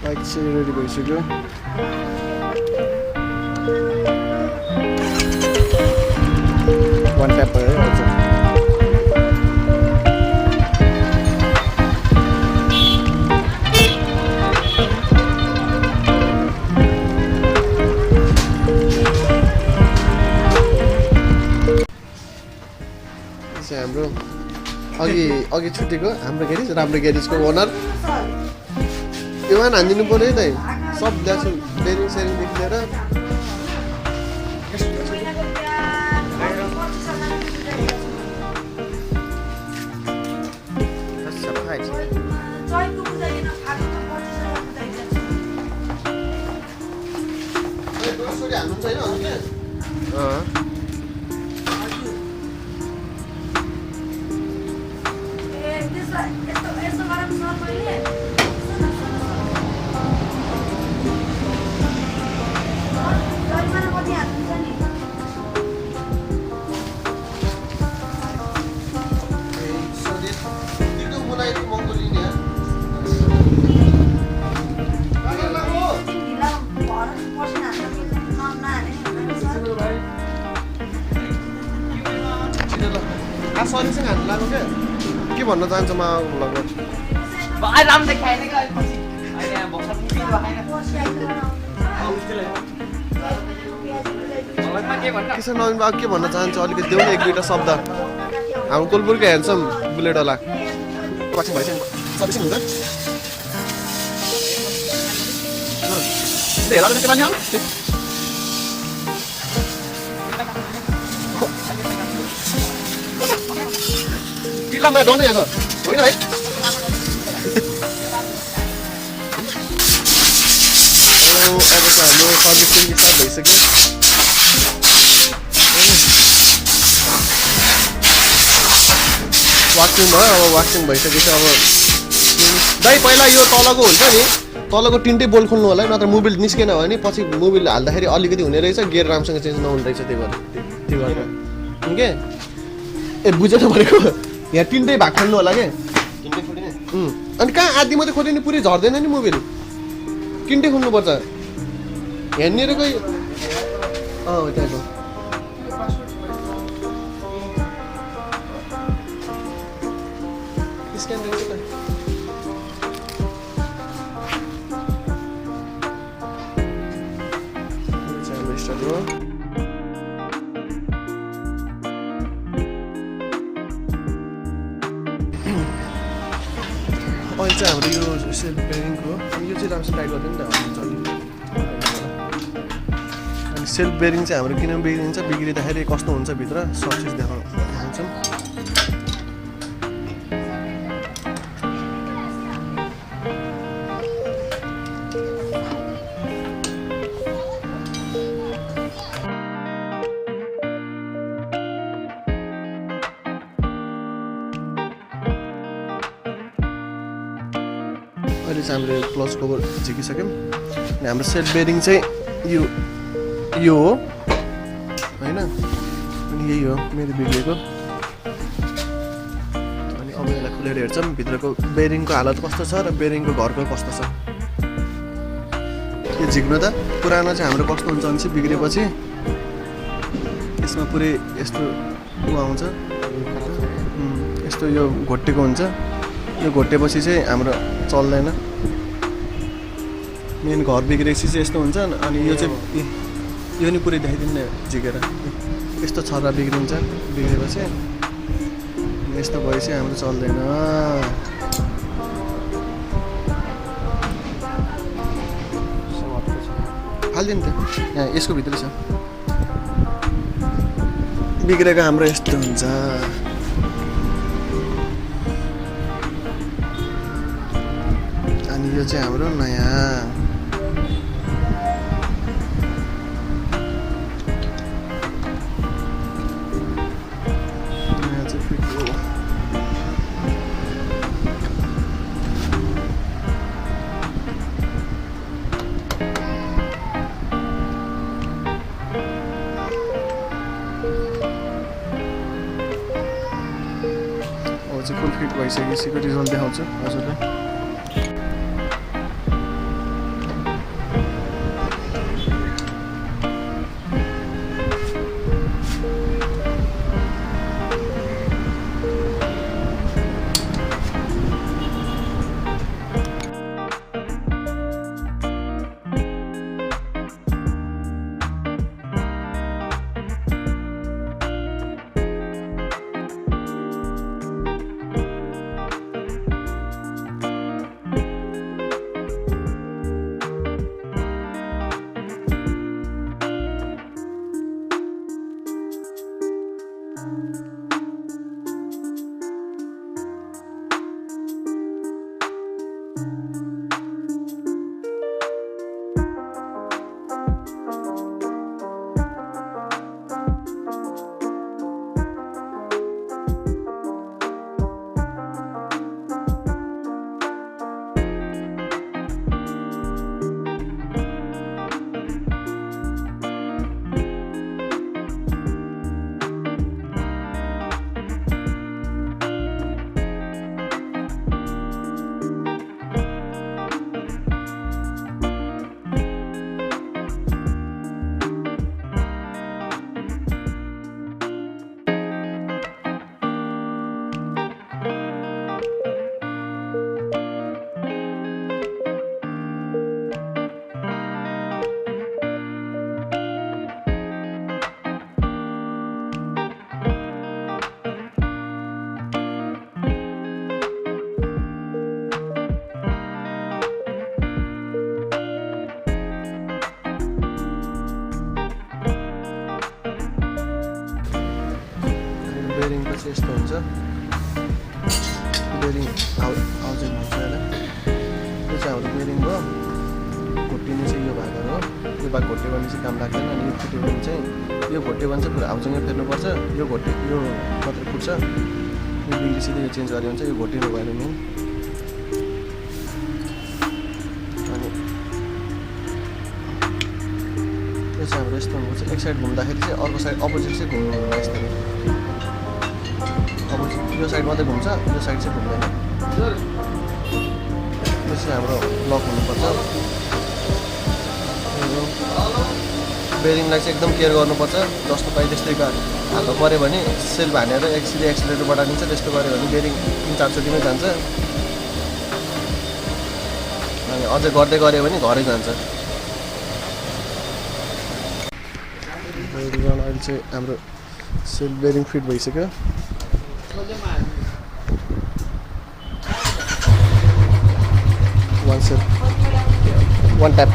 bike चाहिँ ready भइसक्यो one tap भयो है हजुर हाम्रो अघि छुटेको हाम्रो ग्यारेज राम्रो ग्यारेजको ओनर योमा हानिदिनु पर्यो है त सब ल्यास बेरिङ सेरिङदेखि लिएर सरीसँग हान्नु लाग्यो क्या के भन्न चाहन्छ म लगभग किसान नवीन बाबु के भन्न चाहन्छ अलिकति देऊ न एक दुईवटा शब्द हाम्रो कोलपुरको ह्यान्डसम बुलेटवाला वासिङ भइसक्यो सर्भिसिङ हुन्छ मैं दोनों यहाँ हो ना भाई अब तो हम लोग सर्विसिंग के साथ भइसक्यो वासिङ भयो अब वासिङ भइसकेछ अब दाइ पहिला यो तलको हुन्छ नि तलको तिनटै बोल्ट खोल्नु होला नत्र मोबिल निस्केन भने पछि मोबिल हाल्दाखेरि अलिकति हुने रहेछ गियर राम्रोसँग चेन्ज नहुने रहेछ त्यो गरेर के ए बुझेन भनेको यहाँ तिनटै भाग खोल्नु होला के अनि कहाँ आधी मात्रै खोल्यो नि पुरै झर्दैन नि मोबिल तिनटै खोल्नुपर्छ यहाँनिर कोही त्यहाँको स्क्यान रहेछ त अहिले चाहिँ हाम्रो यो सेल्फ बेरिङको यो चाहिँ राम्रोसँग टाइट गरिदिनु नि त अनि सेल्फ बेरिङ चाहिँ हाम्रो किन बिग्रिन्छ बिग्रिँदाखेरि कस्तो हुन्छ भित्र सब चिज देखाउँछौँ अहिले चाहिँ हामीले क्लच कभर झिकिसक्यौँ अनि हाम्रो सेट बेरिङ चाहिँ यो हो होइन अनि यही हो मेरो बिग्रेको अनि अब यसलाई खुलेर हेर्छौँ भित्रको बेरिङको हालत कस्तो छ र बेरिङको घरको कस्तो छ यो झिक्नु त पुरानो चाहिँ हाम्रो कस्तो हुन्छ भने चाहिँ बिग्रेपछि यसमा पुरै यस्तो आउँछ यस्तो यो घोटेको हुन्छ यो घोटेपछि चाहिँ हाम्रो चल्दैन मेन घर बिग्रेपछि चाहिँ यस्तो हुन्छ अनि यो चाहिँ यो नि पुरै देखाइदिनु न झिकेर यस्तो छर्रा बिग्रिन्छ बिग्रेपछि यस्तो भएपछि हाम्रो चल्दैन हालिदिनु त यहाँ यसको भित्र छ बिग्रेको हाम्रो यस्तो हुन्छ अनि यो चाहिँ हाम्रो नयाँ फुल फिट भइसकेपछि रिजल्ट देखाउँछु हजुरलाई चाहिँ यस्तो हुन्छ बेरिङ हाउजिङ भन्छ यसलाई यो चाहिँ हाम्रो बेरिङ हो घोटिने चाहिँ यो भागहरू हो यो भाग घोट्यो भने चाहिँ काम लाग्दैन अनि यो फुट्यो भने चाहिँ यो घोट्यो भने चाहिँ पुरा हाउजिङै फेर्नुपर्छ यो घोट्यो यो मात्रै फुट्छ यो बिग्री सिधै यो चेन्ज गऱ्यो भने चाहिँ यो घोटिनु भएन मेन अनि यो चाहिँ हाम्रो यस्तो हुन्छ एक साइड घुम्दाखेरि चाहिँ अर्को साइड अपोजिट चाहिँ घुम्नु हुँदैन यस्तो अपोजिट यो साइड मात्रै घुम्छ यो साइड चाहिँ घुम्दैन यो चाहिँ हाम्रो लक हुनुपर्छ बेरिङलाई चाहिँ एकदम केयर गर्नुपर्छ जस्तो पाइ त्यस्तै हाल्नु पऱ्यो भने सेल हानेर सिधै एक्सिलेटर बढाइदिन्छ त्यस्तो गऱ्यो भने बेरिङ 3-4 चोटिमै जान्छ अनि अझै गर्दै गऱ्यो भने घरै जान्छ अहिले चाहिँ हाम्रो सेल बेरिङ फिट भइसक्यो वान सेल वान ट्याप